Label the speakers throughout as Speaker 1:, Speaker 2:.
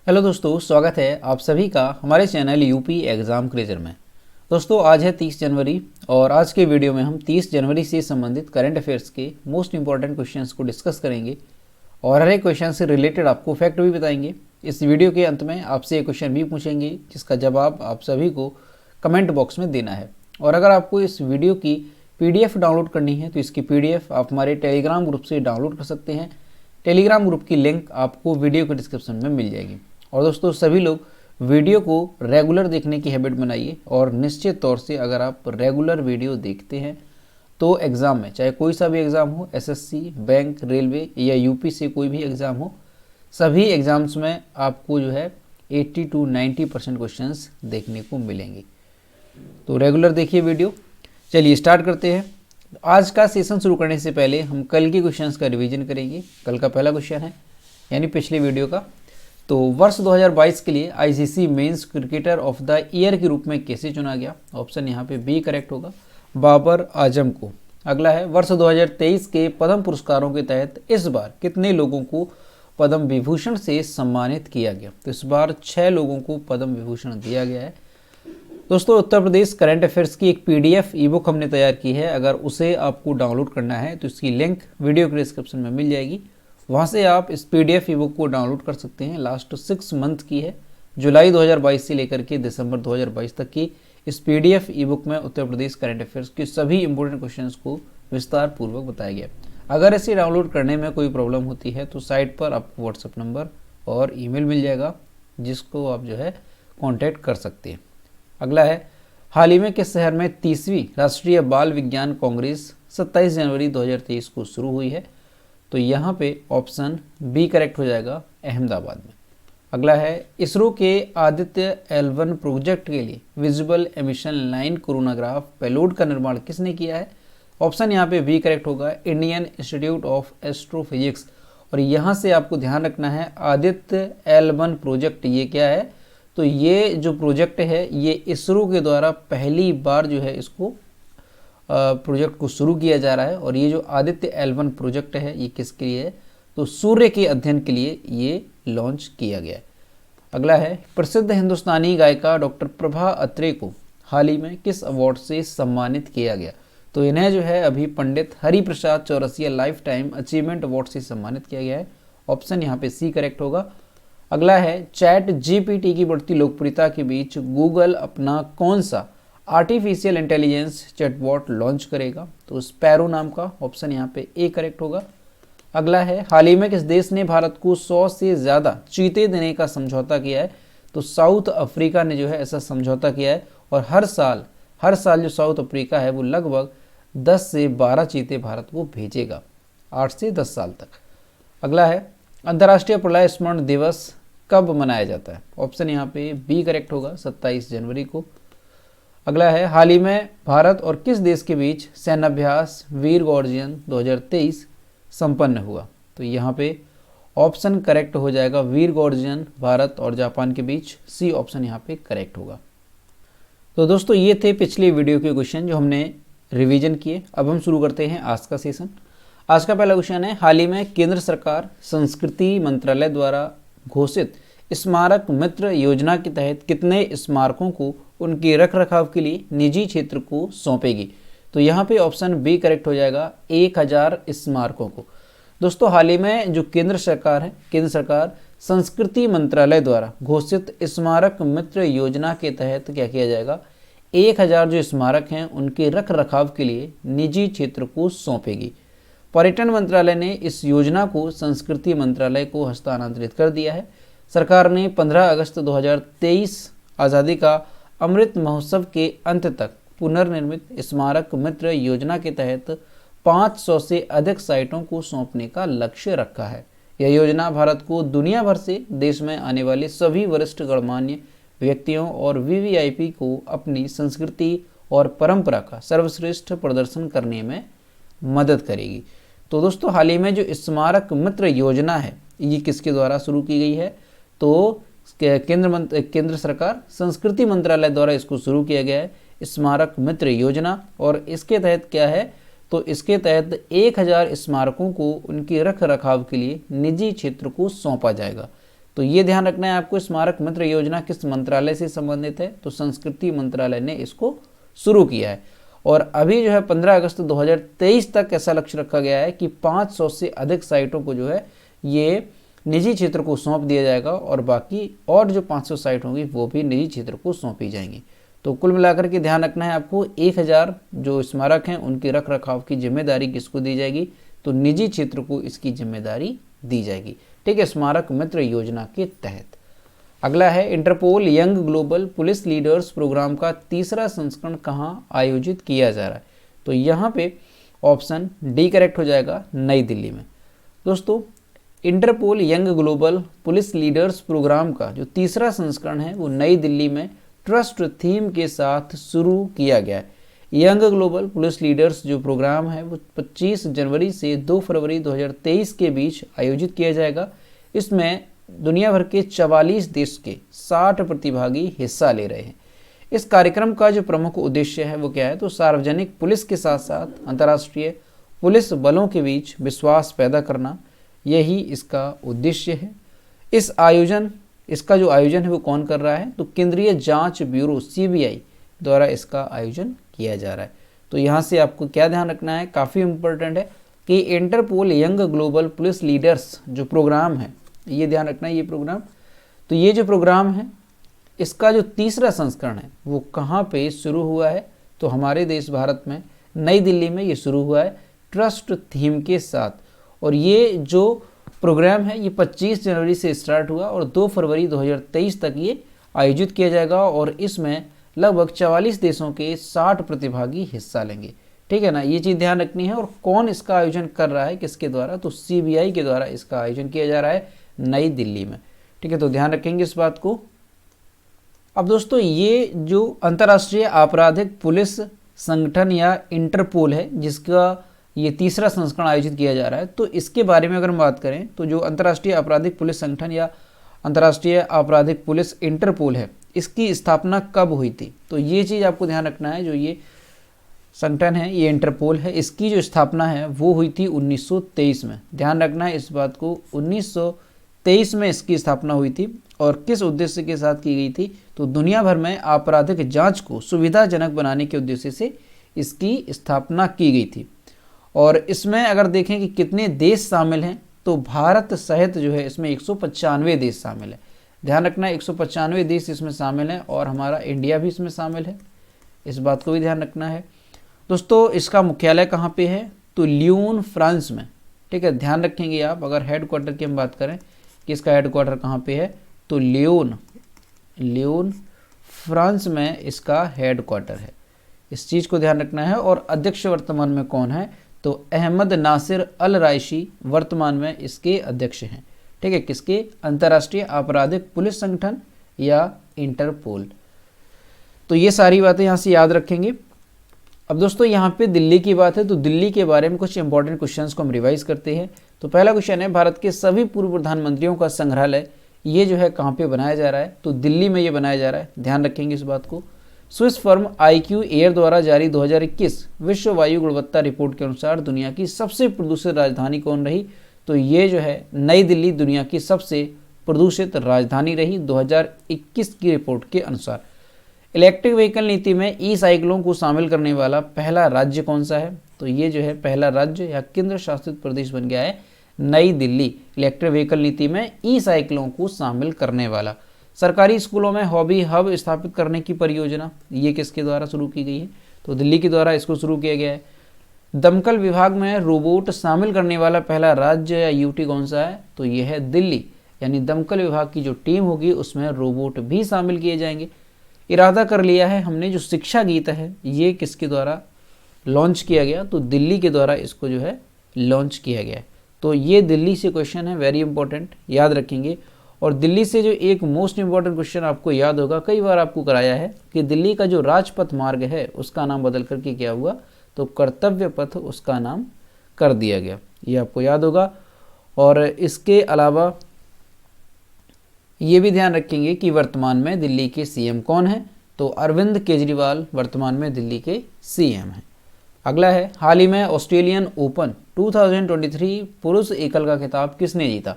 Speaker 1: Hello दोस्तों, स्वागत है आप सभी का हमारे चैनल यूपी एग्ज़ाम क्रेजर में। दोस्तों आज है 30 जनवरी और आज के वीडियो में हम 30 जनवरी से संबंधित करंट अफेयर्स के मोस्ट इंपॉर्टेंट क्वेश्चंस को डिस्कस करेंगे और हर एक क्वेश्चन से रिलेटेड आपको फैक्ट भी बताएंगे। इस वीडियो के अंत में आपसे एक क्वेश्चन भी पूछेंगे जिसका जवाब आप सभी को कमेंट बॉक्स में देना है। और अगर आपको इस वीडियो की PDF डाउनलोड करनी है तो इसकी PDF आप हमारे टेलीग्राम ग्रुप से डाउनलोड कर सकते हैं। टेलीग्राम ग्रुप की लिंक आपको वीडियो के डिस्क्रिप्शन में मिल जाएगी। और दोस्तों सभी लोग वीडियो को रेगुलर देखने की हैबिट बनाइए और निश्चित तौर से अगर आप रेगुलर वीडियो देखते हैं तो एग्ज़ाम में, चाहे कोई सा भी एग्ज़ाम हो, SSC, बैंक, रेलवे या यूपी से कोई भी एग्ज़ाम हो, सभी एग्ज़ाम्स में आपको जो है 80 to 90% क्वेश्चंस देखने को मिलेंगे। तो रेगुलर देखिए वीडियो। चलिए स्टार्ट करते हैं। आज का सेशन शुरू करने से पहले हम कल के क्वेश्चंस का रिवीजन करेंगे। कल का पहला क्वेश्चन है यानी पिछले वीडियो का। तो वर्ष 2022 के लिए ICC men's cricketer of the year के रूप में कैसे चुना गया? ऑप्शन यहाँ पे बी करेक्ट होगा, बाबर आजम को। अगला है वर्ष 2023 के पद्म पुरस्कारों के तहत इस बार कितने लोगों को पद्म विभूषण से सम्मानित किया गया? तो इस बार 6 लोगों को पद्म विभूषण दिया गया है। दोस्तों उत्तर प्रदेश करंट अफेयर्स की एक PDF ई बुक हमने तैयार की है। अगर उसे आपको डाउनलोड करना है तो इसकी लिंक वीडियो के डिस्क्रिप्शन में मिल जाएगी। वहाँ से आप इस PDF ई बुक को डाउनलोड कर सकते हैं। लास्ट 6 मंथ की है, जुलाई 2022 से लेकर के दिसंबर 2022 तक की। इस PDF ई बुक में उत्तर प्रदेश करंट अफेयर्स के सभी इंपॉर्टेंट क्वेश्चंस को विस्तार पूर्वक बताया गया। अगर इसे डाउनलोड करने में कोई प्रॉब्लम होती है तो साइट पर आपको व्हाट्सएप नंबर और ईमेल मिल जाएगा जिसको आप जो है कॉन्टैक्ट कर सकते हैं। अगला है हाल ही में किस शहर में 30वीं राष्ट्रीय बाल विज्ञान कांग्रेस 27 जनवरी 2023 को शुरू हुई है? तो यहाँ पे ऑप्शन बी करेक्ट हो जाएगा, अहमदाबाद में। अगला है इसरो के आदित्य L1 प्रोजेक्ट के लिए visible emission line coronagraph payload का निर्माण किसने किया है? ऑप्शन यहाँ पे बी करेक्ट होगा, इंडियन इंस्टीट्यूट ऑफ एस्ट्रोफिजिक्स। और यहाँ से आपको ध्यान रखना है आदित्य L1 प्रोजेक्ट ये क्या है? तो ये जो प्रोजेक्ट है ये इसरो के द्वारा पहली बार जो है इसको प्रोजेक्ट को शुरू किया जा रहा है। और ये जो आदित्य L1 प्रोजेक्ट है ये किसके लिए है? तो सूर्य के अध्ययन के लिए ये लॉन्च किया गया है। अगला है प्रसिद्ध हिंदुस्तानी गायिका डॉक्टर प्रभा अत्रे को हाल ही में किस अवार्ड से सम्मानित किया गया? तो इन्हें जो है अभी Pandit Hariprasad Chaurasia life time achievement award से सम्मानित किया गया है। ऑप्शन यहाँ पे सी करेक्ट होगा। अगला है चैट GPT की बढ़ती लोकप्रियता के बीच गूगल अपना कौन सा आर्टिफिशियल इंटेलिजेंस चैटबॉट लॉन्च करेगा? तो स्पैरो नाम का। ऑप्शन यहाँ पे ए करेक्ट होगा। अगला है हाल ही में किस देश ने भारत को 100 से ज़्यादा चीते देने का समझौता किया है? तो साउथ अफ्रीका ने जो है ऐसा समझौता किया है। और हर साल जो साउथ अफ्रीका है वो लगभग 10 से 12 चीते भारत को भेजेगा 8 से 10 साल तक। अगला है अंतर्राष्ट्रीय प्रलय स्मरण दिवस कब मनाया जाता है? ऑप्शन यहाँ पे बी करेक्ट होगा, 27 जनवरी को। अगला है हाल ही में भारत और किस देश के बीच सैन्याभ्यास वीर गॉर्जियन 2023 संपन्न हुआ? तो यहाँ पे ऑप्शन करेक्ट हो जाएगा, वीर गॉर्जियन भारत और जापान के बीच। सी ऑप्शन यहाँ पे करेक्ट होगा। तो दोस्तों ये थे पिछले वीडियो के क्वेश्चन जो हमने रिवीजन किए। अब हम शुरू करते हैं आज का सेशन। आज का पहला क्वेश्चन है हाल ही में केंद्र सरकार संस्कृति मंत्रालय द्वारा घोषित स्मारक मित्र योजना के तहत कितने स्मारकों को उनके रख रखाव के लिए निजी क्षेत्र को सौंपेगी? तो यहाँ पे ऑप्शन बी करेक्ट हो जाएगा, 1000 स्मारकों को। दोस्तों हाल ही में जो केंद्र सरकार संस्कृति मंत्रालय द्वारा घोषित स्मारक मित्र योजना के तहत क्या किया जाएगा? 1000 जो स्मारक हैं उनके रख रखाव के लिए निजी क्षेत्र को सौंपेगी। पर्यटन मंत्रालय ने इस योजना को संस्कृति मंत्रालय को हस्तांतरित कर दिया है। सरकार ने 15 अगस्त 2023 आज़ादी का अमृत महोत्सव के अंत तक पुनर्निर्मित स्मारक मित्र योजना के तहत 500 से अधिक साइटों को सौंपने का लक्ष्य रखा है। यह योजना भारत को दुनिया भर से देश में आने वाले सभी वरिष्ठ गणमान्य व्यक्तियों और VVIP को अपनी संस्कृति और परंपरा का सर्वश्रेष्ठ प्रदर्शन करने में मदद करेगी। तो दोस्तों हाल ही में जो स्मारक मित्र योजना है ये किसके द्वारा शुरू की गई है? तो केंद्र सरकार संस्कृति मंत्रालय द्वारा इसको शुरू किया गया है, स्मारक मित्र योजना। और इसके तहत क्या है? तो इसके तहत 1000 स्मारकों को उनके रख रखाव के लिए निजी क्षेत्र को सौंपा जाएगा। तो ये ध्यान रखना है आपको। स्मारक मित्र योजना किस मंत्रालय से संबंधित है? तो संस्कृति मंत्रालय ने इसको शुरू किया है। और अभी जो है 15 अगस्त 2023 तक ऐसा लक्ष्य रखा गया है कि 500 से अधिक साइटों को जो है ये निजी क्षेत्र को सौंप दिया जाएगा और बाकी और जो 500 साइट होंगी वो भी निजी क्षेत्र को सौंपी जाएंगी। तो कुल मिलाकर के ध्यान रखना है आपको 1000 जो स्मारक हैं उनके रख रखाव की जिम्मेदारी किसको दी जाएगी? तो निजी क्षेत्र को इसकी जिम्मेदारी दी जाएगी। ठीक है, स्मारक मित्र योजना के तहत। अगला है Interpol young global police leaders programme का तीसरा संस्करण कहाँ आयोजित किया जा रहा है? तो यहाँ पे ऑप्शन डी करेक्ट हो जाएगा, नई दिल्ली में। दोस्तों, Interpol young global police leaders programme का जो तीसरा संस्करण है वो नई दिल्ली में ट्रस्ट थीम के साथ शुरू किया गया है। यंग ग्लोबल पुलिस लीडर्स जो प्रोग्राम है वो 25 जनवरी से 2 फरवरी 2023 के बीच आयोजित किया जाएगा। इसमें दुनिया भर के 44 देश के 60 प्रतिभागी हिस्सा ले रहे हैं। इस कार्यक्रम का जो प्रमुख उद्देश्य है वो क्या है? तो सार्वजनिक पुलिस के साथ साथ अंतर्राष्ट्रीय पुलिस बलों के बीच विश्वास पैदा करना, यही इसका उद्देश्य है। इसका जो आयोजन है वो कौन कर रहा है? तो केंद्रीय जांच ब्यूरो CBI द्वारा इसका आयोजन किया जा रहा है। तो यहाँ से आपको क्या ध्यान रखना है, काफ़ी इंपॉर्टेंट है कि Interpol young global police leaders जो प्रोग्राम है, ये ध्यान रखना है ये प्रोग्राम। तो ये जो प्रोग्राम है इसका जो तीसरा संस्करण है वो कहाँ पे शुरू हुआ है? तो हमारे देश भारत में नई दिल्ली में ये शुरू हुआ है ट्रस्ट थीम के साथ। और ये जो प्रोग्राम है ये 25 जनवरी से स्टार्ट हुआ और 2 फरवरी 2023 तक ये आयोजित किया जाएगा और इसमें लगभग 44 देशों के 60 प्रतिभागी हिस्सा लेंगे। ठीक है ना, ये चीज़ ध्यान रखनी है। और कौन इसका आयोजन कर रहा है, किसके द्वारा? तो CBI के द्वारा इसका आयोजन किया जा रहा है नई दिल्ली में। ठीक है, तो ध्यान रखेंगे इस बात को। अब दोस्तों, ये जो अंतर्राष्ट्रीय आपराधिक पुलिस संगठन या इंटरपोल है जिसका ये तीसरा संस्करण आयोजित किया जा रहा है, तो इसके बारे में अगर हम बात करें तो जो अंतर्राष्ट्रीय आपराधिक पुलिस संगठन या अंतर्राष्ट्रीय आपराधिक पुलिस इंटरपोल है इसकी स्थापना कब हुई थी? तो ये चीज़ आपको ध्यान रखना है। जो ये संगठन है, ये इंटरपोल है, इसकी जो स्थापना है वो हुई थी 1923 में। ध्यान रखना है इस बात को, 1923 में इसकी स्थापना हुई थी। और किस उद्देश्य के साथ की गई थी? तो दुनिया भर में आपराधिक जांच को सुविधाजनक बनाने के उद्देश्य से इसकी स्थापना की गई थी। और इसमें अगर देखें कि कितने देश शामिल हैं, तो भारत सहित जो है इसमें 195 देश शामिल है। ध्यान रखना है 195 देश इसमें शामिल हैं और हमारा इंडिया भी इसमें शामिल है, इस बात को भी ध्यान रखना है। दोस्तों, इसका मुख्यालय कहाँ पे है? तो लियोन फ्रांस में। ठीक है, ध्यान रखेंगे आप। अगर हेडक्वार्टर की हम बात करें कि इसका हेडक्वार्टर कहाँ पे है, तो लियोन फ्रांस में इसका हेडक्वार्टर है। इस चीज़ को ध्यान रखना है। और अध्यक्ष वर्तमान में कौन है? तो अहमद नासिर अल रायशी वर्तमान में इसके अध्यक्ष हैं। ठीक है, किसके? अंतर्राष्ट्रीय आपराधिक पुलिस संगठन या इंटरपोल। तो ये सारी बातें यहाँ से याद रखेंगे। अब दोस्तों, यहाँ पे दिल्ली की बात है तो दिल्ली के बारे में कुछ इंपॉर्टेंट क्वेश्चंस को हम रिवाइज करते हैं। तो पहला क्वेश्चन है, भारत के सभी पूर्व प्रधानमंत्रियों का संग्रहालय ये जो है कहाँ पे बनाया जा रहा है? तो दिल्ली में ये बनाया जा रहा है, ध्यान रखेंगे इस बात को। स्विस फर्म IQ एयर द्वारा जारी 2021 विश्व वायु गुणवत्ता रिपोर्ट के अनुसार दुनिया की सबसे प्रदूषित राजधानी कौन रही? तो ये जो है नई दिल्ली दुनिया की सबसे प्रदूषित राजधानी रही 2021 की रिपोर्ट के अनुसार। इलेक्ट्रिक व्हीकल नीति में ई-साइकिलों को शामिल करने वाला पहला राज्य कौन सा है? तो ये जो है पहला राज्य या केंद्र शासित प्रदेश बन गया है नई दिल्ली, इलेक्ट्रिक व्हीकल नीति में ई-साइकिलों को शामिल करने वाला। सरकारी स्कूलों में हॉबी हब स्थापित करने की परियोजना ये किसके द्वारा शुरू की गई है? तो दिल्ली के द्वारा इसको शुरू किया गया है। दमकल विभाग में रोबोट शामिल करने वाला पहला राज्य या यूटी कौन सा है? तो ये है दिल्ली, यानी दमकल विभाग की जो टीम होगी उसमें रोबोट भी शामिल किए जाएंगे। इरादा कर लिया है हमने जो शिक्षा गीत है ये किसके द्वारा लॉन्च किया गया? तो दिल्ली के द्वारा इसको जो है लॉन्च किया गया है। तो ये दिल्ली से क्वेश्चन है, वेरी इंपॉर्टेंट, याद रखेंगे। और दिल्ली से जो एक मोस्ट इंपॉर्टेंट क्वेश्चन आपको याद होगा, कई बार आपको कराया है कि दिल्ली का जो राजपथ मार्ग है उसका नाम बदल करके क्या हुआ? तो कर्तव्य पथ उसका नाम कर दिया गया, ये आपको याद होगा। और इसके अलावा ये भी ध्यान रखेंगे कि वर्तमान में दिल्ली के सीएम कौन है? तो अरविंद केजरीवाल वर्तमान में दिल्ली के सीएम हैं। अगला है, हाल ही में ऑस्ट्रेलियन ओपन 2023 पुरुष एकल का खिताब किसने जीता?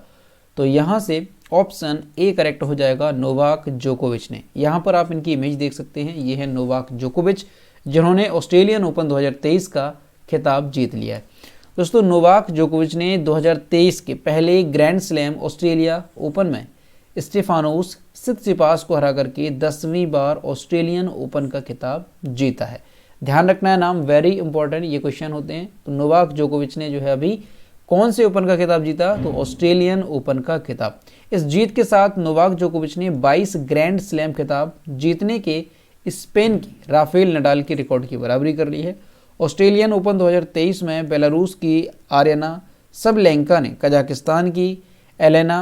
Speaker 1: तो यहाँ से ऑप्शन ए करेक्ट हो जाएगा, नोवाक जोकोविच ने। यहाँ पर आप इनकी इमेज देख सकते हैं, ये है नोवाक जोकोविच जिन्होंने ऑस्ट्रेलियन ओपन 2023 का खिताब जीत लिया है। दोस्तों नोवाक जोकोविच ने 2023 के पहले ग्रैंड स्लैम ऑस्ट्रेलिया ओपन में स्टेफानोस सित्सिपास को हरा करके 10वीं बार ऑस्ट्रेलियन ओपन का खिताब जीता है। ध्यान रखना है, नाम वेरी इंपॉर्टेंट ये क्वेश्चन होते हैं। तो नोवाक जोकोविच ने जो है अभी कौन से ओपन का खिताब जीता, तो ऑस्ट्रेलियन ओपन का खिताब। इस जीत के साथ नोवाक जोकोविच ने 22 ग्रैंड स्लैम खिताब जीतने के स्पेन की राफेल नडाल के रिकॉर्ड की बराबरी कर ली है। ऑस्ट्रेलियन ओपन 2023 में बेलारूस की आर्याना सबलेंका ने कजाकिस्तान की एलेना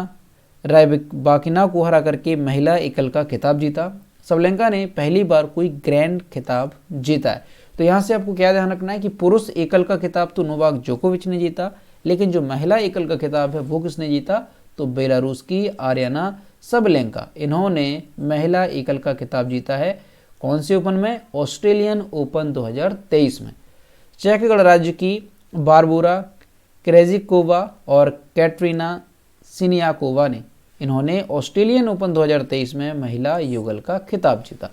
Speaker 1: रायबाकिना को हरा करके महिला एकल का खिताब जीता। सबलेंका ने पहली बार कोई ग्रैंड खिताब जीता है। तो यहाँ से आपको क्या ध्यान रखना है कि पुरुष एकल का खिताब तो नोवाक जोकोविच ने जीता, लेकिन जो महिला एकल का खिताब है वो किसने जीता, तो बेलारूस की आर्याना सबलेंका, इन्होंने महिला एकल का खिताब जीता है। कौन से ओपन में, ऑस्ट्रेलियन ओपन 2023 में। चेक गणराज्य की बारबोरा क्रेजिकोवा और कैटरीना सिनियाकोवा ने इन्होंने ऑस्ट्रेलियन ओपन 2023 में महिला युगल का खिताब जीता।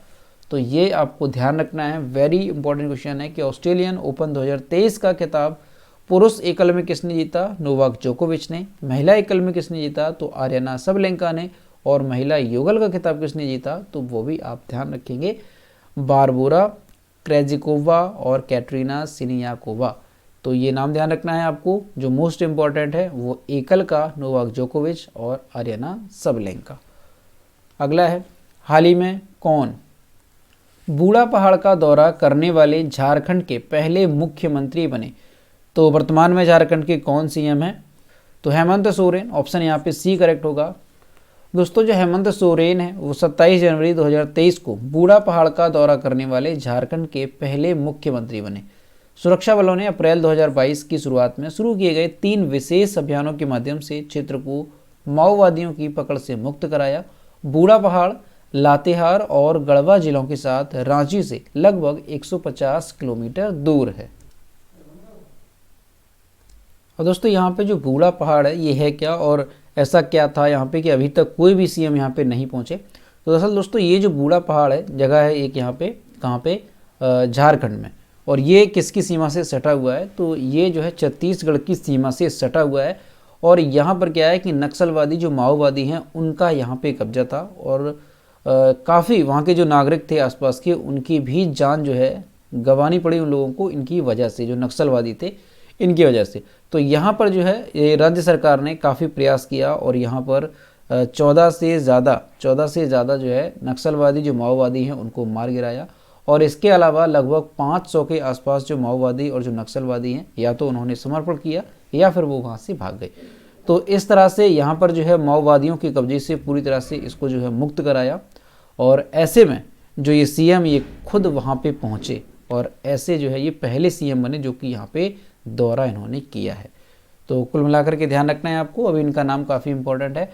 Speaker 1: तो ये आपको ध्यान रखना है, वेरी इंपॉर्टेंट क्वेश्चन है कि ऑस्ट्रेलियन ओपन 2023 का खिताब पुरुष एकल में किसने जीता, नोवाक जोकोविच ने। महिला एकल में किसने जीता, तो आर्याना सबलेंका ने। और महिला युगल का खिताब किसने जीता, तो वो भी आप ध्यान रखेंगे, बारबोरा क्रेजिकोवा और कैटरीना सिनियाकोवा। तो ये नाम ध्यान रखना है आपको। जो मोस्ट इंपॉर्टेंट है वो एकल का नोवाक जोकोविच और आर्याना सबलेंका। अगला है, हाल ही में कौन बूढ़ा पहाड़ का दौरा करने वाले झारखंड के पहले मुख्यमंत्री बने। तो वर्तमान में झारखंड के कौन सीएम हैं, तो हेमंत सोरेन। ऑप्शन यहाँ पे सी करेक्ट होगा। दोस्तों जो हेमंत सोरेन है वो 27 जनवरी 2023 को बूढ़ा पहाड़ का दौरा करने वाले झारखंड के पहले मुख्यमंत्री बने। सुरक्षा बलों ने अप्रैल 2022 की शुरुआत में शुरू किए गए 3 विशेष अभियानों के माध्यम से क्षेत्र को माओवादियों की पकड़ से मुक्त कराया। बूढ़ा पहाड़ लातेहार और गढ़वा जिलों के साथ रांची से लगभग 150 किलोमीटर दूर है। और दोस्तों यहाँ पे जो बूढ़ा पहाड़ है ये है क्या, और ऐसा क्या था यहाँ पे कि अभी तक कोई भी सीएम यहाँ पे नहीं पहुँचे। तो दरअसल दोस्तों ये जो बूढ़ा पहाड़ है जगह है एक यहाँ पे, कहाँ पे, झारखंड में। और ये किसकी सीमा से सटा हुआ है, तो ये जो है छत्तीसगढ़ की सीमा से सटा हुआ है। और यहाँ पर क्या है कि नक्सलवादी जो माओवादी हैं उनका यहाँ पे कब्जा था, और काफ़ी वहाँ के जो नागरिक थे आसपास के उनकी भी जान जो है गंवानी पड़ी उन लोगों को इनकी वजह से, जो नक्सलवादी थे इनकी वजह से। तो यहाँ पर जो है ये राज्य सरकार ने काफ़ी प्रयास किया और यहाँ पर 14 से ज़्यादा जो है नक्सलवादी जो माओवादी हैं उनको मार गिराया। और इसके अलावा लगभग 500 के आसपास जो माओवादी और जो नक्सलवादी हैं या तो उन्होंने समर्पण किया या फिर वो वहाँ से भाग गए। तो इस तरह से यहाँ पर जो है माओवादियों के कब्जे से पूरी तरह से इसको जो है मुक्त कराया। और ऐसे में जो ये सीएम ये खुद वहाँ पे पहुँचे और ऐसे जो है ये पहले सीएम बने जो कि यहाँ पे दौरा इन्होंने किया है। तो कुल मिलाकर के ध्यान रखना है आपको, अभी इनका नाम काफ़ी इंपॉर्टेंट है।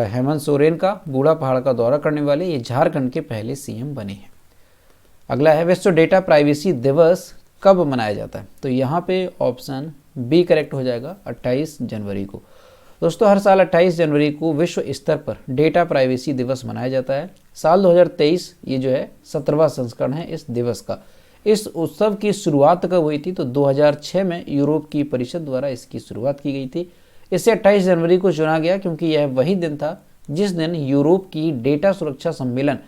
Speaker 1: हेमंत सोरेन का बूढ़ा पहाड़ का दौरा करने वाले ये झारखंड के पहले सीएम बने हैं। अगला है, विश्व डेटा प्राइवेसी दिवस कब मनाया जाता है। तो यहाँ पे ऑप्शन बी करेक्ट हो जाएगा, 28 जनवरी को। दोस्तों हर साल 28 जनवरी को विश्व स्तर पर डेटा प्राइवेसी दिवस मनाया जाता है। साल 2023 ये जो है 17वां संस्करण है इस दिवस का। इस उत्सव की शुरुआत कब हुई थी, तो 2006 में यूरोप की परिषद द्वारा इसकी शुरुआत की गई थी। इसे 28 जनवरी को चुना गया क्योंकि यह वही दिन था जिस दिन यूरोप की डेटा सुरक्षा सम्मेलन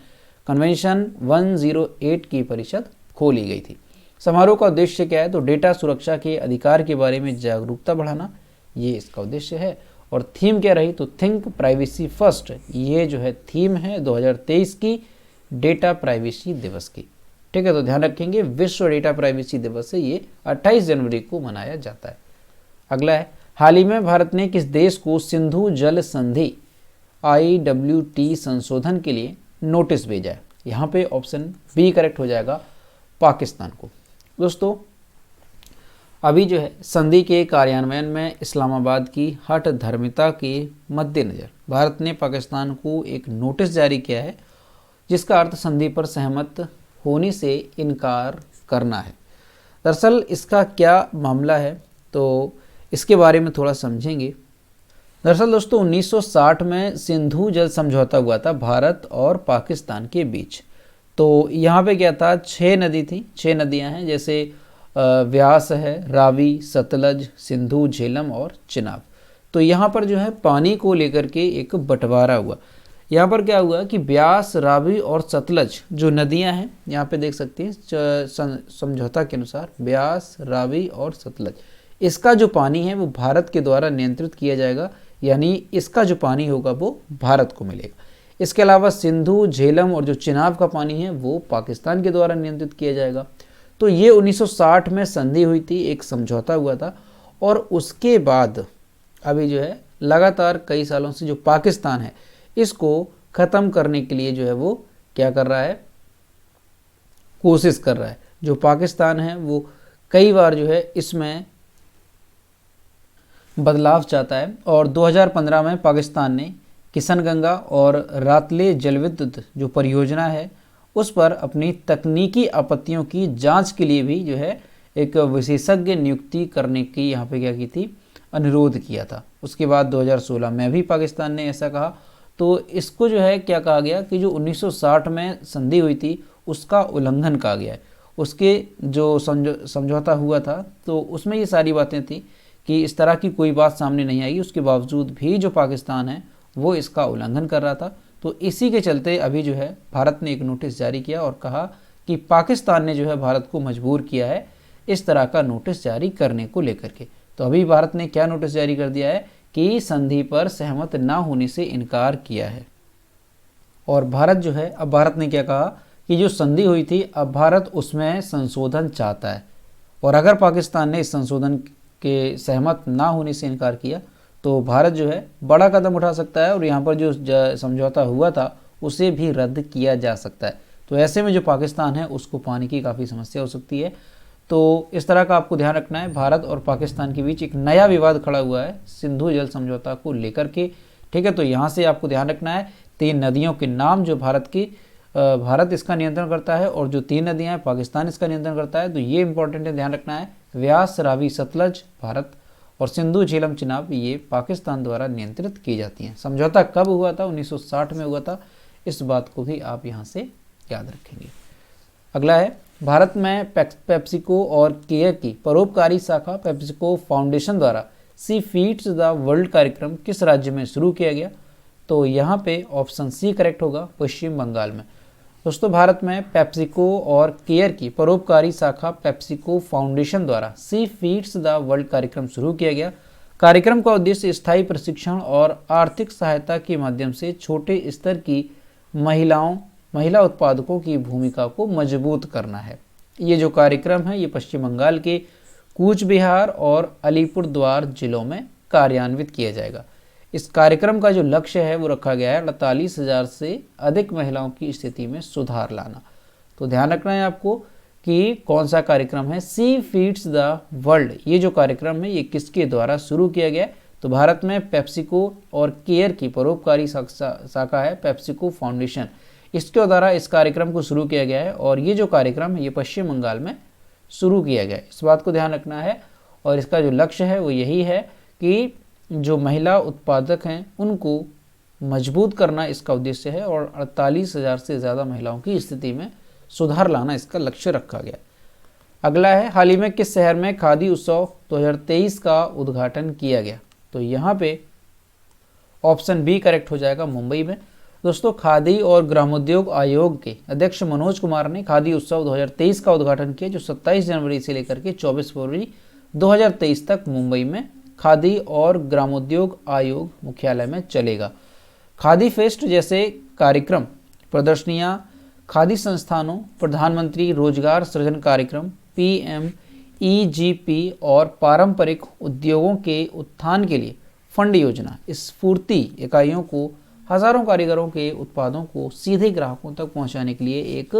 Speaker 1: कन्वेंशन 108 की परिषद खोली गई थी। समारोह का उद्देश्य क्या है, तो डेटा सुरक्षा के अधिकार के बारे में जागरूकता बढ़ाना, ये इसका उद्देश्य है। और थीम क्या रही, तो थिंक प्राइवेसी फर्स्ट, ये जो है थीम है 2023 की डेटा प्राइवेसी दिवस की। ठीक है, तो ध्यान रखेंगे विश्व डेटा प्राइवेसी दिवस से ये 28 जनवरी को मनाया जाता है। अगला है, हाल ही में भारत ने किस देश को सिंधु जल संधि IWT संशोधन के लिए नोटिस भेजा है। यहाँ पे ऑप्शन बी करेक्ट हो जाएगा, पाकिस्तान को। दोस्तों अभी जो है संधि के कार्यान्वयन में इस्लामाबाद की हठ धर्मिता के मद्देनज़र भारत ने पाकिस्तान को एक नोटिस जारी किया है जिसका अर्थ संधि पर सहमत होने से इनकार करना है। दरअसल इसका क्या मामला है, तो इसके बारे में थोड़ा समझेंगे। दरअसल दोस्तों 1960 में सिंधु जल समझौता हुआ था भारत और पाकिस्तान के बीच। तो यहाँ पे क्या था, 6 नदी थी, 6 नदियाँ हैं, जैसे व्यास है, रावी, सतलज, सिंधु, झेलम और चिनाब। तो यहाँ पर जो है पानी को लेकर के एक बंटवारा हुआ। यहाँ पर क्या हुआ कि व्यास, रावी और सतलज जो नदियाँ हैं, यहाँ पे देख सकते हैं समझौता के अनुसार व्यास, रावी और सतलज, इसका जो पानी है वो भारत के द्वारा नियंत्रित किया जाएगा, यानी इसका जो पानी होगा वो भारत को मिलेगा। इसके अलावा सिंधु, झेलम और जो चिनाब का पानी है वो पाकिस्तान के द्वारा नियंत्रित किया जाएगा। तो ये 1960 में संधि हुई थी, एक समझौता हुआ था। और उसके बाद अभी जो है लगातार कई सालों से जो पाकिस्तान है इसको ख़त्म करने के लिए जो है वो क्या कर रहा है, कोशिश कर रहा है। जो पाकिस्तान है वो कई बार जो है इसमें बदलाव चाहता है। और 2015 में पाकिस्तान ने किशनगंगा और रातले जलविद्युत जो परियोजना है उस पर अपनी तकनीकी आपत्तियों की जांच के लिए भी जो है एक विशेषज्ञ नियुक्ति करने की यहाँ पे क्या की थी, अनुरोध किया था। उसके बाद 2016 में भी पाकिस्तान ने ऐसा कहा। तो इसको जो है क्या कहा गया कि जो 1960 में संधि हुई थी उसका उल्लंघन कहा गया है। उसके जो समझौता हुआ था तो उसमें ये सारी बातें थी कि इस तरह की कोई बात सामने नहीं आई, उसके बावजूद भी जो पाकिस्तान है वो इसका उल्लंघन कर रहा था। तो इसी के चलते अभी जो है भारत ने एक नोटिस जारी किया और कहा कि पाकिस्तान ने जो है भारत को मजबूर किया है इस तरह का नोटिस जारी करने को लेकर के। तो अभी भारत ने क्या नोटिस जारी कर दिया है कि संधि पर सहमत ना होने से इनकार किया है। और भारत जो है, अब भारत ने क्या कहा कि जो संधि हुई थी अब भारत उसमें संशोधन चाहता है। और अगर पाकिस्तान ने इस संशोधन के सहमत ना होने से इनकार किया तो भारत जो है बड़ा कदम उठा सकता है और यहाँ पर जो समझौता हुआ था उसे भी रद्द किया जा सकता है। तो ऐसे में जो पाकिस्तान है उसको पानी की काफ़ी समस्या हो सकती है। तो इस तरह का आपको ध्यान रखना है। भारत और पाकिस्तान के बीच एक नया विवाद खड़ा हुआ है सिंधु जल समझौता को लेकर के, ठीक है। तो यहाँ से आपको ध्यान रखना है 3 नदियों के नाम जो भारत इसका नियंत्रण करता है और जो 3 नदियाँ हैं पाकिस्तान इसका नियंत्रण करता है। तो ये इंपॉर्टेंट है, ध्यान रखना है। व्यास, रावी, सतलज भारत और सिंधु, झेलम, चिनाब ये पाकिस्तान द्वारा नियंत्रित की जाती हैं। समझौता कब हुआ था, 1960 में हुआ था। इस बात को भी आप यहाँ से याद रखेंगे। अगला है, भारत में पेप्सिको और केयर की परोपकारी शाखा पेप्सिको फाउंडेशन द्वारा सी फीड्स द वर्ल्ड कार्यक्रम किस राज्य में शुरू किया गया? तो यहाँ पे ऑप्शन सी करेक्ट होगा, पश्चिम बंगाल में। दोस्तों भारत में पेप्सिको और केयर की परोपकारी शाखा पेप्सिको फाउंडेशन द्वारा सी फीड्स द वर्ल्ड कार्यक्रम शुरू किया गया। कार्यक्रम का उद्देश्य स्थायी प्रशिक्षण और आर्थिक सहायता के माध्यम से छोटे स्तर की महिला उत्पादकों की भूमिका को मजबूत करना है। ये जो कार्यक्रम है ये पश्चिम बंगाल के कूच बिहार और अलीपुरद्वार जिलों में कार्यान्वित किया जाएगा। इस कार्यक्रम का जो लक्ष्य है वो रखा गया है 48,000 से अधिक महिलाओं की स्थिति में सुधार लाना। तो ध्यान रखना है आपको कि कौन सा कार्यक्रम है, सी फीड्स द वर्ल्ड। ये जो कार्यक्रम है ये किसके द्वारा शुरू किया गया है? तो भारत में पेप्सिको और केयर की परोपकारी शाखा है पेप्सिको फाउंडेशन, इसके द्वारा इस कार्यक्रम को शुरू किया गया है। और ये जो कार्यक्रम है ये पश्चिम बंगाल में शुरू किया गया है, इस बात को ध्यान रखना है। और इसका जो लक्ष्य है वो यही है कि जो महिला उत्पादक हैं उनको मजबूत करना इसका उद्देश्य है और 48,000 से ज़्यादा महिलाओं की स्थिति में सुधार लाना इसका लक्ष्य रखा गया। अगला है, हाल ही में किस शहर में खादी उत्सव 2023 का उद्घाटन किया गया? तो यहाँ पे ऑप्शन बी करेक्ट हो जाएगा, मुंबई में। दोस्तों खादी और ग्रामोद्योग आयोग के अध्यक्ष मनोज कुमार ने खादी उत्सव 2023 का उद्घाटन किया जो 27 जनवरी से लेकर के 24 फरवरी 2023 तक मुंबई में खादी और ग्रामोद्योग आयोग मुख्यालय में चलेगा। खादी फेस्ट जैसे कार्यक्रम, प्रदर्शनियां, खादी संस्थानों, प्रधानमंत्री रोजगार सृजन कार्यक्रम, PMEGP और पारंपरिक उद्योगों के उत्थान के लिए फंड योजना स्फूर्ति इकाइयों को हजारों कारीगरों के उत्पादों को सीधे ग्राहकों तक पहुंचाने के लिए एक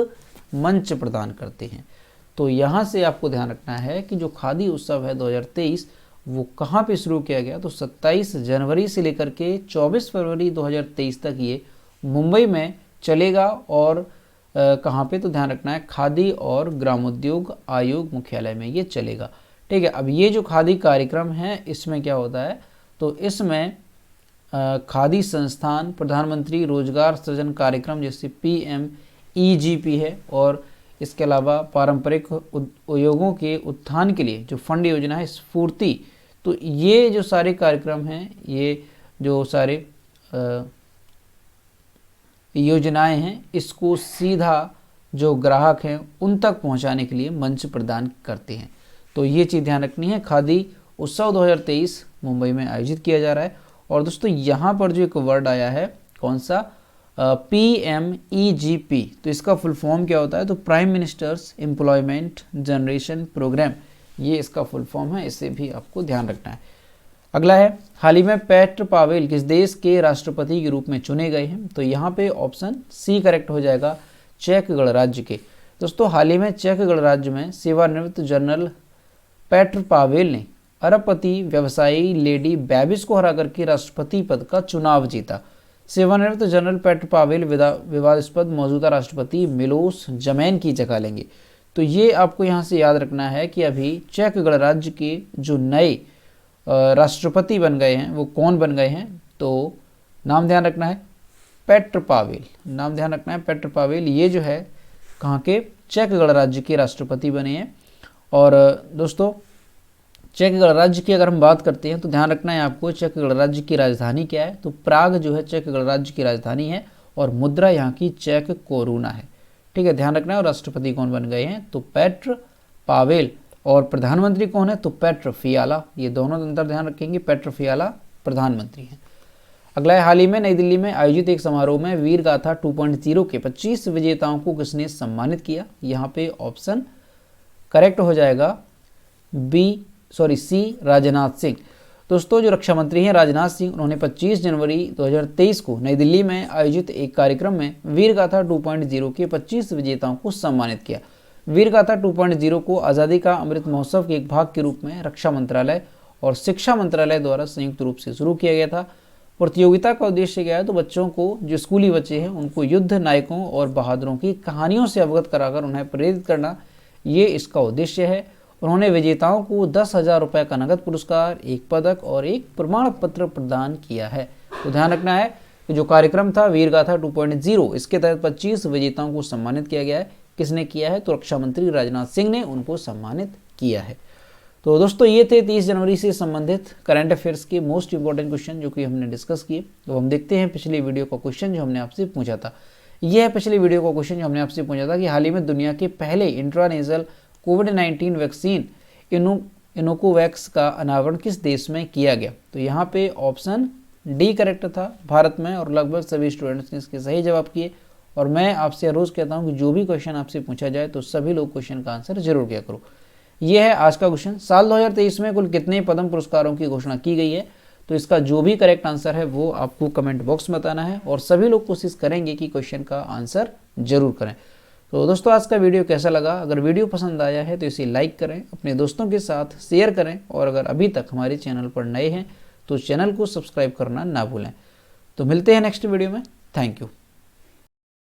Speaker 1: मंच प्रदान करते हैं। तो यहाँ से आपको ध्यान रखना है कि जो खादी उत्सव है 2023 वो कहाँ पे शुरू किया गया? तो 27 जनवरी से लेकर के 24 फरवरी 2023 तक ये मुंबई में चलेगा। और कहाँ पे? तो ध्यान रखना है खादी और ग्रामोद्योग आयोग मुख्यालय में ये चलेगा, ठीक है। अब ये जो खादी कार्यक्रम है इसमें क्या होता है? तो इसमें खादी संस्थान, प्रधानमंत्री रोजगार सृजन कार्यक्रम जैसे PMEGP है, और इसके अलावा पारंपरिक उद्योगों के उत्थान के लिए जो फंड योजना है स्फूर्ति। तो ये जो सारे कार्यक्रम हैं, ये जो सारे योजनाएं हैं, इसको सीधा जो ग्राहक हैं उन तक पहुंचाने के लिए मंच प्रदान करते हैं। तो ये चीज़ ध्यान रखनी है। खादी उत्सव 2023 मुंबई में आयोजित किया जा रहा है। और दोस्तों यहाँ पर जो एक वर्ड आया है, कौन सा, PMEGP, तो इसका फुल फॉर्म क्या होता है, तो prime ministers employment generation programme, ये इसका फुल फॉर्म है, इसे भी आपको ध्यान रखना है। अगला है, हाल ही में पेट्र पावेल किस देश के राष्ट्रपति के रूप में चुने गए हैं, तो यहाँ पे ऑप्शन सी करेक्ट हो जाएगा, चेक गणराज्य के। दोस्तों हाल ही में चेक गणराज्य में सेवानिवृत्त जनरल पेट्र पावेल ने अरबपति व्यवसायी लेडी बेबिस को हरा करके राष्ट्रपति पद का चुनाव जीता। सेवानिवृत्त जनरल पेट्र पावेल विवादास्पद मौजूदा राष्ट्रपति मिलोस जमैन की जगह लेंगे। तो ये आपको यहाँ से याद रखना है कि अभी चेक गणराज्य के जो नए राष्ट्रपति बन गए हैं वो कौन बन गए हैं, तो नाम ध्यान रखना है, पेट्र पावेल, नाम ध्यान रखना है पेट्र पावेल। ये जो है कहाँ के, चेक गणराज्य के राष्ट्रपति बने हैं। और दोस्तों चेक गणराज्य की अगर हम बात करते हैं तो ध्यान रखना है आपको, चेक गणराज्य की राजधानी क्या है, तो प्राग जो है चेक गणराज्य की राजधानी है, और मुद्रा यहाँ की चेक कोरोना है। ठीक है, ध्यान रखना है। और राष्ट्रपति कौन बन गए हैं, तो पेट्र पावेल, और प्रधानमंत्री कौन है, तो पेट्र फियाला। ये दोनों अंतर ध्यान रखेंगे, पेट्र फियाला प्रधानमंत्री हैं। अगला है, हाल ही में नई दिल्ली में आयोजित एक समारोह में वीर गाथा 2.0 के 25 विजेताओं को किसने सम्मानित किया। यहाँ पे ऑप्शन करेक्ट हो जाएगा सी, राजनाथ सिंह। दोस्तों जो रक्षा मंत्री हैं राजनाथ सिंह, उन्होंने 25 जनवरी 2023 को नई दिल्ली में आयोजित एक कार्यक्रम में वीर गाथा 2.0 के 25 विजेताओं को सम्मानित किया। वीर गाथा 2.0 को आज़ादी का अमृत महोत्सव के एक भाग के रूप में रक्षा मंत्रालय और शिक्षा मंत्रालय द्वारा संयुक्त रूप से शुरू किया गया था। प्रतियोगिता का उद्देश्य क्या है, तो बच्चों को, जो स्कूली बच्चे हैं, उनको युद्ध नायकों और बहादुरों की कहानियों से अवगत कराकर उन्हें प्रेरित करना, ये इसका उद्देश्य है। उन्होंने विजेताओं को 10,000 रुपये का नगद पुरस्कार, एक पदक और एक प्रमाण पत्र प्रदान किया है। तो ध्यान रखना है कि जो कार्यक्रम था वीर गाथा 2.0, इसके तहत 25 विजेताओं को सम्मानित किया गया है। किसने किया है, तो रक्षा मंत्री राजनाथ सिंह ने उनको सम्मानित किया है। तो दोस्तों ये थे 30 जनवरी से संबंधित करंट अफेयर्स के मोस्ट इंपॉर्टेंट क्वेश्चन जो कि हमने डिस्कस किए। तो हम देखते हैं पिछली वीडियो का क्वेश्चन जो हमने आपसे पूछा था। यह है पिछली वीडियो का क्वेश्चन जो हमने आपसे पूछा था कि हाल ही में दुनिया के पहले इंट्रानेजल कोविड-19 वैक्सीन इनोकोवैक्स का अनावरण किस देश में किया गया। तो यहाँ पे ऑप्शन डी करेक्ट था, भारत में, और लगभग सभी स्टूडेंट्स ने इसके सही जवाब किए। और मैं आपसे रोज़ कहता हूँ कि जो भी क्वेश्चन आपसे पूछा जाए तो सभी लोग क्वेश्चन का आंसर जरूर किया करो। यह है आज का क्वेश्चन, साल 2023 में कुल कितने पद्म पुरस्कारों की घोषणा की गई है। तो इसका जो भी करेक्ट आंसर है वो आपको कमेंट बॉक्स में बताना है, और सभी लोग कोशिश करेंगे कि क्वेश्चन का आंसर जरूर करें। तो दोस्तों आज का वीडियो कैसा लगा, अगर वीडियो पसंद आया है तो इसे लाइक करें, अपने दोस्तों के साथ शेयर करें, और अगर अभी तक हमारे चैनल पर नए हैं तो चैनल को सब्सक्राइब करना ना भूलें। तो मिलते हैं नेक्स्ट वीडियो में। Thank you.